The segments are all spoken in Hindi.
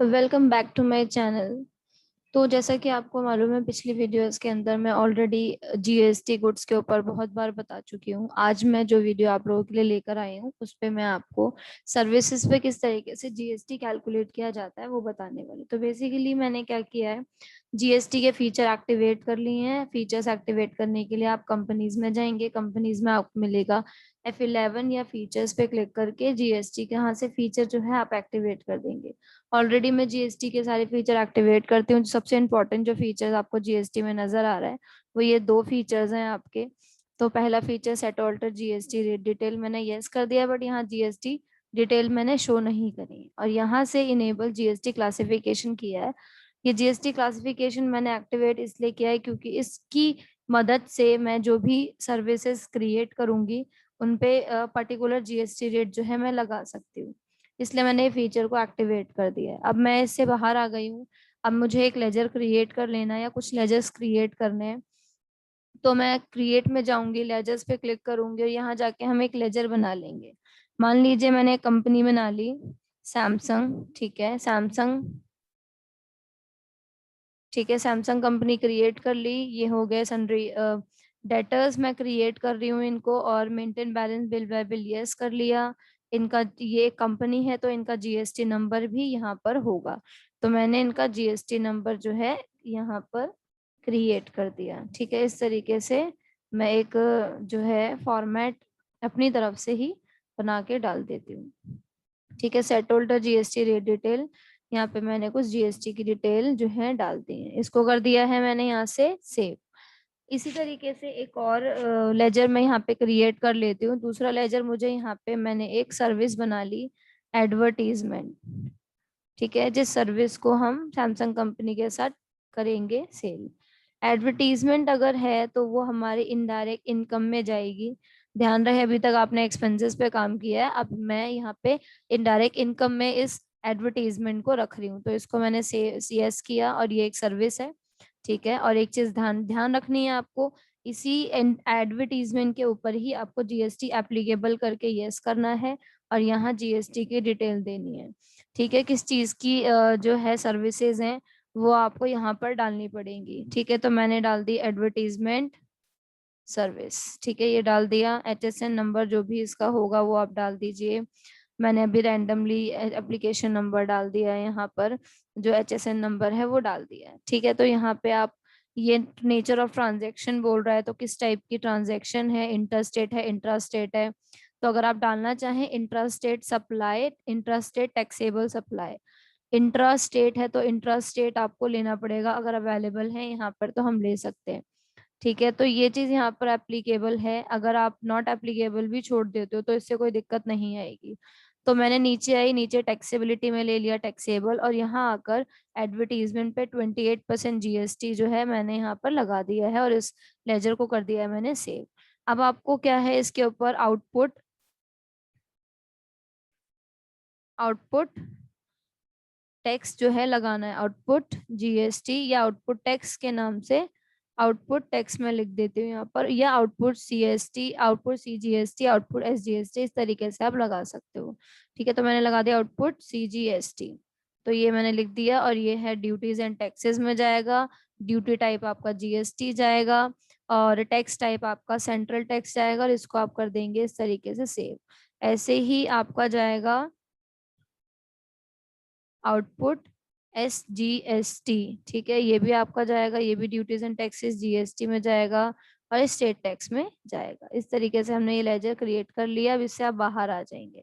Welcome back to my channel. तो जैसा कि आपको मालूम है, पिछली वीडियोस के अंदर मैं ऑलरेडी जीएसटी गुड्स के ऊपर बहुत बार बता चुकी हूँ। आज मैं जो वीडियो आप लोगों के लिए लेकर आई हूँ उस पे मैं आपको सर्विसेज पे किस तरीके से जीएसटी कैलकुलेट किया जाता है वो बताने वाली। तो बेसिकली मैंने क्या किया है, जीएसटी के फीचर एक्टिवेट कर लिए हैं। फीचर्स एक्टिवेट करने के लिए आप कंपनीज में जाएंगे, कंपनीज में आपको मिलेगा F11 या फीचर्स पे क्लिक करके जीएसटी के यहाँ से फीचर जो है आप एक्टिवेट कर देंगे। ऑलरेडी मैं जीएसटी के सारे फीचर एक्टिवेट करती हूँ। सबसे इम्पोर्टेंट जो फीचर्स आपको जीएसटी में नजर आ रहा है वो ये दो फीचर्स हैं आपके। तो पहला feature set alter GST rate detail, मैंने यस कर दिया, बट यहाँ जीएसटी डिटेल मैंने शो नहीं करी। और यहाँ से इनेबल जीएसटी क्लासिफिकेशन किया है। ये जीएसटी क्लासिफिकेशन मैंने एक्टिवेट इसलिए किया है क्योंकि इसकी मदद से मैं जो भी सर्विसेज क्रिएट करूंगी उन पे पर्टिकुलर जीएसटी रेट जो है मैं लगा सकती हूँ। इसलिए मैंने ये फीचर को एक्टिवेट कर दिया है। अब मैं इससे बाहर आ गई हूँ। अब मुझे एक लेजर क्रिएट कर लेना है या कुछ लेजर्स क्रिएट करने हैं। तो मैं क्रिएट में जाऊंगी, लेजर्स पे क्लिक करूंगी और यहाँ जाके हम एक लेजर बना लेंगे। मान लीजिए मैंने एक कंपनी बना ली, सैमसंग। ठीक है, सैमसंग। ठीक है, सैमसंग कंपनी क्रिएट कर ली। ये हो गए सन्ड्री डेटर्स मैं क्रिएट कर रही हूँ इनको, और maintain balance bill bye bill yes कर लिया। इनका ये कंपनी है तो इनका जीएसटी नंबर भी यहाँ पर होगा। तो मैंने इनका जीएसटी नंबर जो है यहाँ पर क्रिएट कर दिया। ठीक है, इस तरीके से मैं एक जो है फॉर्मेट अपनी तरफ से ही बना के डाल देती हूँ। ठीक है, set holder GST rate detail, यहाँ पे मैंने कुछ जीएसटी की डिटेल जो है डाल दी है। इसको कर दिया है मैंने यहाँ से सेव। इसी तरीके से एक और लेजर मैं यहाँ पे क्रिएट कर लेती हूँ। दूसरा लेजर मुझे यहाँ पे मैंने एक सर्विस बना ली, एडवर्टीजमेंट। ठीक है, जिस सर्विस को हम सैमसंग कंपनी के साथ करेंगे सेल। एडवर्टीजमेंट अगर है तो वो हमारे इनडायरेक्ट इनकम में जाएगी। ध्यान रहे, अभी तक आपने एक्सपेंसेस पे काम किया है, अब मैं यहाँ पे इनडायरेक्ट इनकम में इस एडवर्टीजमेंट को रख रही हूँ। तो इसको मैंने CS किया और ये एक सर्विस है। ठीक है, और एक चीज ध्यान ध्यान रखनी है आपको, इसी एडवर्टीजमेंट के ऊपर ही आपको जीएसटी एप्लीकेबल करके यस करना है और यहाँ जीएसटी की डिटेल देनी है। ठीक है, किस चीज की जो है सर्विसेज हैं वो आपको यहाँ पर डालनी पड़ेंगी। ठीक है, तो मैंने डाल दी एडवर्टीजमेंट सर्विस। ठीक है, ये डाल दिया। HSN नंबर जो भी इसका होगा वो आप डाल दीजिए। मैंने अभी रैंडमली एप्लीकेशन नंबर डाल दिया है, यहाँ पर जो HSN नंबर है वो डाल दिया है। ठीक है, तो यहाँ पे आप ये नेचर ऑफ ट्रांजैक्शन बोल रहा है तो किस टाइप की ट्रांजैक्शन है, इंटरस्टेट है, इंट्रास्टेट है। तो अगर आप डालना चाहें intrastate supply, intrastate taxable supply. Intra state है तो इंट्रा स्टेट आपको लेना पड़ेगा, अगर अवेलेबल है यहाँ पर तो हम ले सकते हैं। ठीक है, तो ये चीज यहाँ पर एप्लीकेबल है। अगर आप नॉट एप्लीकेबल भी छोड़ देते हो तो इससे कोई दिक्कत नहीं आएगी। तो मैंने नीचे आई, नीचे टैक्सेबिलिटी में ले लिया टैक्सेबल, और यहाँ आकर एडवर्टीजमेंट पे 28% जीएसटी जो है मैंने यहाँ पर लगा दिया है और इस लेजर को कर दिया है मैंने सेव। अब आपको क्या है, इसके ऊपर आउटपुट आउटपुट टैक्स जो है लगाना है। आउटपुट जीएसटी या आउटपुट टैक्स के नाम से आउटपुट टैक्स में लिख देती हूँ यहाँ पर, या output CST, output CGST, output SGST, इस तरीके से आप लगा सकते हो। ठीक है, तो मैंने लगा दिया आउटपुट सीजीएसटी। तो ये मैंने लिख दिया और ये है ड्यूटीज एंड टैक्सेस में जाएगा। ड्यूटी टाइप आपका जीएसटी जाएगा और टैक्स टाइप आपका सेंट्रल टैक्स जाएगा, और इसको आप कर देंगे इस तरीके से सेव। ऐसे ही आपका जाएगा आउटपुट SGST। ठीक है, ये भी आपका जाएगा, ये भी ड्यूटीज एंड टैक्सेस जीएसटी में जाएगा और स्टेट टैक्स में जाएगा। इस तरीके से हमने ये लेजर क्रिएट कर लिया। अब इससे आप बाहर आ जाएंगे।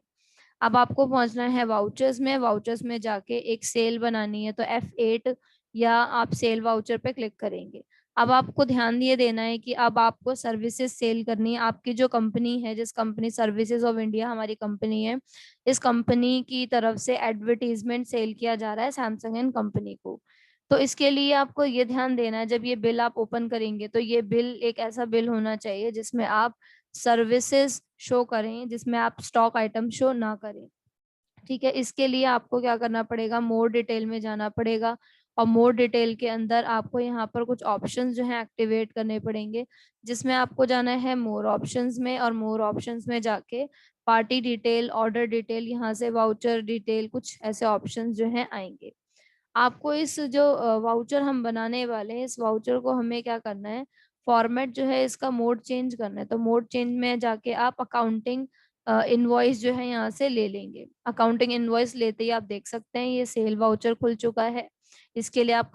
अब आपको पहुंचना है वाउचर्स में। वाउचर्स में जाके एक सेल बनानी है, तो F8 या आप सेल वाउचर पे क्लिक करेंगे। अब आपको ध्यान ये देना है कि अब आपको सर्विसेज सेल करनी है। आपकी जो कंपनी है, जिस कंपनी सर्विसेज ऑफ इंडिया हमारी कंपनी है, इस कंपनी की तरफ से एडवर्टीजमेंट सेल किया जा रहा है सैमसंग एंड कंपनी को। तो इसके लिए आपको ये ध्यान देना है, जब ये बिल आप ओपन करेंगे तो ये बिल एक ऐसा बिल होना चाहिए जिसमें आप सर्विसेज शो करें, जिसमें आप स्टॉक आइटम शो ना करें। ठीक है, इसके लिए आपको क्या करना पड़ेगा, मोर डिटेल में जाना पड़ेगा। और मोर डिटेल के अंदर आपको यहाँ पर कुछ ऑप्शंस जो है एक्टिवेट करने पड़ेंगे, जिसमें आपको जाना है मोर ऑप्शंस में, और मोर ऑप्शंस में जाके पार्टी डिटेल, ऑर्डर डिटेल, यहाँ से वाउचर डिटेल, कुछ ऐसे ऑप्शंस जो हैं आएंगे। आपको इस जो वाउचर हम बनाने वाले हैं, इस वाउचर को हमें क्या करना है, फॉर्मेट जो है इसका मोड चेंज करना है। तो मोड चेंज में जाके आप अकाउंटिंग इनवॉइस जो है यहाँ से ले लेंगे। अकाउंटिंग इनवॉइस लेते ही आप देख सकते हैं ये सेल वाउचर खुल चुका है। इसके लिए आप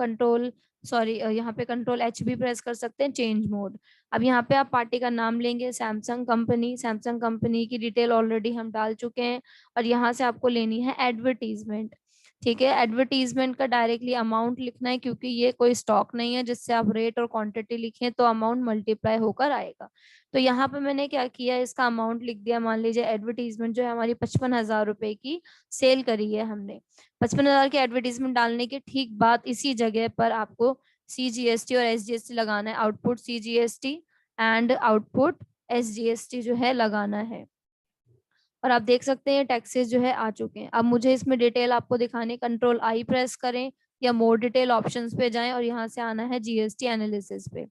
यहाँ पे कंट्रोल H भी प्रेस कर सकते हैं, चेंज मोड। अब यहाँ पे आप पार्टी का नाम लेंगे, सैमसंग कंपनी की डिटेल ऑलरेडी हम डाल चुके हैं। और यहाँ से आपको लेनी है एडवर्टीजमेंट। ठीक है, एडवर्टीजमेंट का डायरेक्टली अमाउंट लिखना है, क्योंकि ये कोई स्टॉक नहीं है जिससे आप रेट और क्वांटिटी लिखें तो अमाउंट मल्टीप्लाई होकर आएगा। तो यहाँ पे मैंने क्या किया, इसका अमाउंट लिख दिया। मान लीजिए एडवर्टीजमेंट जो है हमारी 55,000 रुपए की सेल करी है हमने। 55,000 की एडवर्टीजमेंट डालने के ठीक बाद इसी जगह पर आपको CGST और SGST लगाना है। Output CGST and output SGST जो है लगाना है। और आप देख सकते हैं टैक्सेस जो है आ चुके हैं। अब मुझे इसमें डिटेल आपको दिखाने, कंट्रोल I प्रेस करें या मोर डिटेल ऑप्शंस पे जाएं और यहाँ से आना है GST एनालिसिस पे।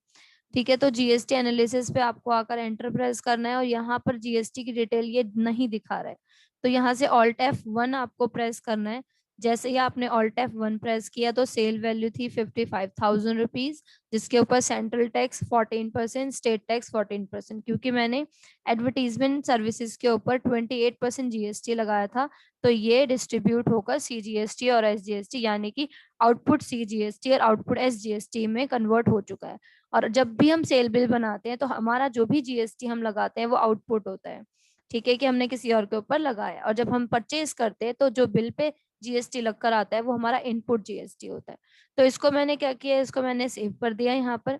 ठीक है, तो GST एनालिसिस पे आपको आकर एंटर प्रेस करना है और यहाँ पर GST की डिटेल ये नहीं दिखा रहा है, तो यहाँ से Alt+F1 आपको प्रेस करना है। जैसे ही आपने Alt+F1 प्रेस किया तो सेल वैल्यू थी 55,000 रुपीज, जिसके ऊपर सेंट्रल टैक्स 14%, स्टेट टैक्स 14%। क्योंकि मैंने एडवर्टीजमेंट सर्विसेज के ऊपर 28% GST लगाया था, तो ये डिस्ट्रीब्यूट होकर CGST और SGST यानी कि आउटपुट CGST और आउटपुट SGST में कन्वर्ट हो चुका है। और जब भी हम सेल बिल बनाते हैं तो हमारा जो भी GST हम लगाते हैं वो आउटपुट होता है। ठीक है, कि हमने किसी और के ऊपर लगाया। और जब हम परचेज करते हैं तो जो बिल पे GST लगकर आता है वो हमारा इनपुट GST होता है। तो इसको मैंने क्या किया, इसको मैंने सेव कर दिया यहाँ पर।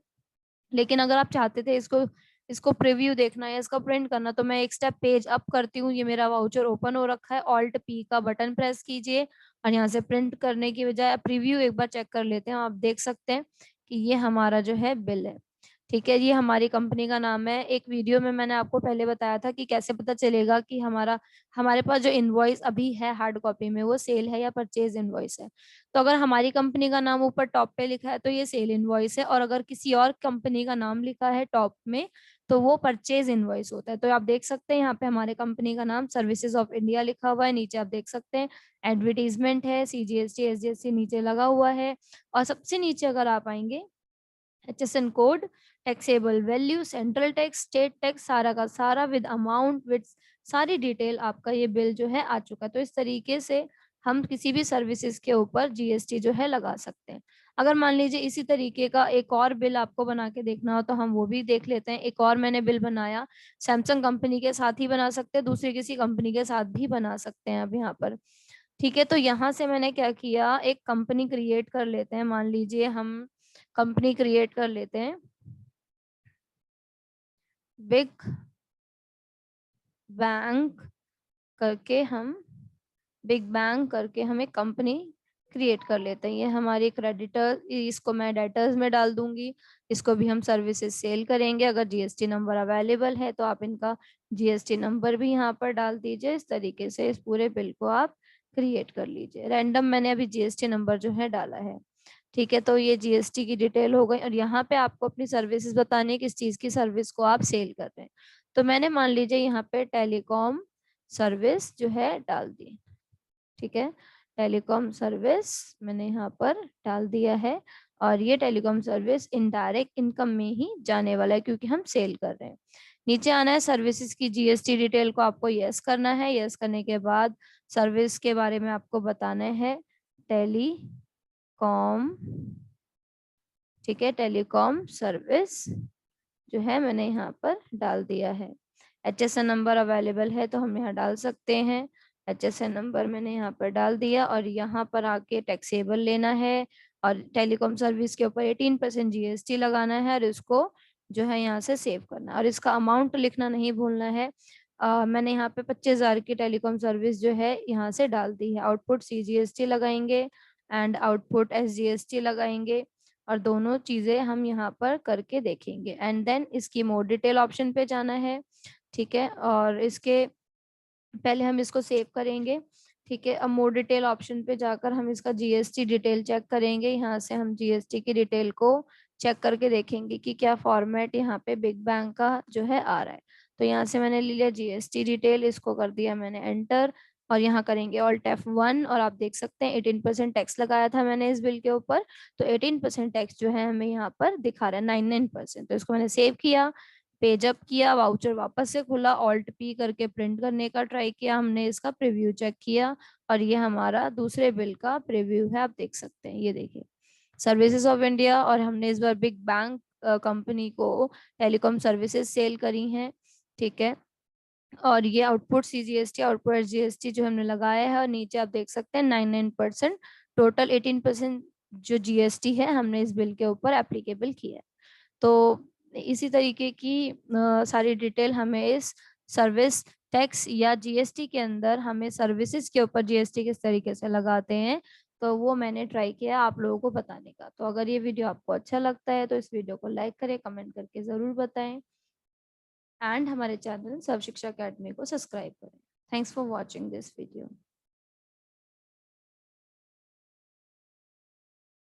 लेकिन अगर आप चाहते थे इसको इसको प्रीव्यू देखना या इसका प्रिंट करना, तो मैं एक स्टेप पेज अप करती हूँ। ये मेरा वाउचर ओपन हो रखा है, Alt+P का बटन प्रेस कीजिए और यहाँ से प्रिंट करने की बजाय प्रीव्यू एक बार चेक कर लेते हैं। आप देख सकते हैं कि ये हमारा जो है बिल है। ठीक है, ये हमारी कंपनी का नाम है। एक वीडियो में मैंने आपको पहले बताया था कि कैसे पता चलेगा कि हमारे पास जो इनवॉइस अभी है हार्ड कॉपी में वो सेल है या परचेज इनवॉइस है। तो अगर हमारी कंपनी का नाम ऊपर टॉप पे लिखा है तो ये सेल इनवॉइस है, और अगर किसी और कंपनी का नाम लिखा है टॉप में तो वो परचेज इनवॉइस होता है। तो आप देख सकते हैं यहाँ पे हमारे कंपनी का नाम सर्विसेज ऑफ इंडिया लिखा हुआ है, नीचे आप देख सकते हैं एडवर्टीजमेंट है, CGST SGST नीचे लगा हुआ है। और सबसे नीचे अगर आप आएंगे, HSN code, taxable value, central tax, state tax, सारा का सारा विद अमाउंट, विद सारी डिटेल, आपका ये बिल जो है आ चुका है। तो इस तरीके से हम किसी भी सर्विसेज के ऊपर GST जो है लगा सकते हैं। अगर मान लीजिए इसी तरीके का एक और बिल आपको बना के देखना हो तो हम वो भी देख लेते हैं। एक और मैंने बिल बनाया, सैमसंग कंपनी के साथ ही बना सकते हैं, दूसरी किसी कंपनी के साथ भी बना सकते हैं अब यहाँ पर। ठीक है, तो यहाँ से मैंने क्या किया, एक कंपनी क्रिएट कर लेते हैं। मान लीजिए हम कंपनी क्रिएट कर लेते हैं, बिग बैंक करके हम बिग बैंग करके हम एक कंपनी क्रिएट कर लेते हैं। ये हमारी क्रेडिटर, इसको मैं डेटर्स में डाल दूंगी। इसको भी हम सर्विसेज सेल करेंगे। अगर GST नंबर अवेलेबल है तो आप इनका GST नंबर भी यहाँ पर डाल दीजिए। इस तरीके से इस पूरे बिल को आप क्रिएट कर लीजिए। रैंडम मैंने अभी GST नंबर जो है डाला है। ठीक है, तो ये GST की डिटेल हो गई। और यहाँ पे आपको अपनी सर्विसेज बतानी है, किस चीज की सर्विस को आप सेल कर रहे हैं। तो मैंने मान लीजिए यहाँ पे टेलीकॉम सर्विस जो है डाल दी। ठीक है, टेलीकॉम सर्विस मैंने यहाँ पर डाल दिया है। और ये टेलीकॉम सर्विस इनडायरेक्ट इनकम में ही जाने वाला है क्योंकि हम सेल कर रहे हैं। नीचे आना है, सर्विसेज की GST डिटेल को आपको यस करना है। यस करने के बाद सर्विस के बारे में आपको बताना है, टेलीकॉम। ठीक है, टेलीकॉम सर्विस जो है मैंने यहाँ पर डाल दिया है। HSN नंबर अवेलेबल है तो हम यहाँ डाल सकते हैं। HSN नंबर मैंने यहाँ पर डाल दिया और यहाँ पर आके टैक्सेबल लेना है और टेलीकॉम सर्विस के ऊपर 18% GST लगाना है और इसको जो है यहाँ से सेव करना है। और इसका अमाउंट लिखना नहीं भूलना है। मैंने यहाँ पे 25,000 की टेलीकॉम सर्विस जो है यहाँ से डाल दी है। आउटपुट CGST लगाएंगे एंड आउटपुट SGST लगाएंगे और दोनों चीजें हम यहाँ पर करके देखेंगे। एंड देन इसकी मोर डिटेल ऑप्शन पे जाना है। ठीक है, और इसके पहले हम इसको सेव करेंगे। ठीक है, अब मोर डिटेल ऑप्शन पे जाकर हम इसका GST डिटेल चेक करेंगे। यहाँ से हम GST की डिटेल को चेक करके देखेंगे कि क्या फॉर्मेट यहाँ पे बिग बैंक का जो है आ रहा है। तो यहाँ से मैंने ले लिया GST डिटेल, इसको कर दिया मैंने एंटर। और यहाँ करेंगे ऑल्ट F1 और आप देख सकते हैं 18% टैक्स लगाया था मैंने इस बिल के ऊपर, तो 18% टैक्स जो है हमें यहाँ पर दिखा रहा है 99%। तो इसको मैंने सेव किया, पेज अप किया, वाउचर वापस से खुला, ऑल्ट P करके प्रिंट करने का ट्राई किया, हमने इसका प्रीव्यू चेक किया और ये हमारा दूसरे बिल का प्रीव्यू है, आप देख सकते हैं। ये देखिए सर्विसेज ऑफ इंडिया, और हमने इस बार बिग बैंक कंपनी को टेलीकॉम सर्विसेज सेल करी हैं, ठीक है। और ये आउटपुट CGST आउटपुट SGST जो हमने लगाया है, और नीचे आप देख सकते हैं 99%, टोटल 18% जो GST है हमने इस बिल के ऊपर एप्लीकेबल किया है। तो इसी तरीके की सारी डिटेल हमें इस सर्विस टैक्स या GST के अंदर, हमें सर्विसेज के ऊपर GST किस तरीके से लगाते हैं, तो वो मैंने ट्राई किया आप लोगों को बताने का। तो अगर ये वीडियो आपको अच्छा लगता है तो इस वीडियो को लाइक करें, कमेंट करके ज़रूर बताएं, एंड हमारे चैनल सर्व शिक्षा अकेडमी को सब्सक्राइब करें। Thanks for watching this video.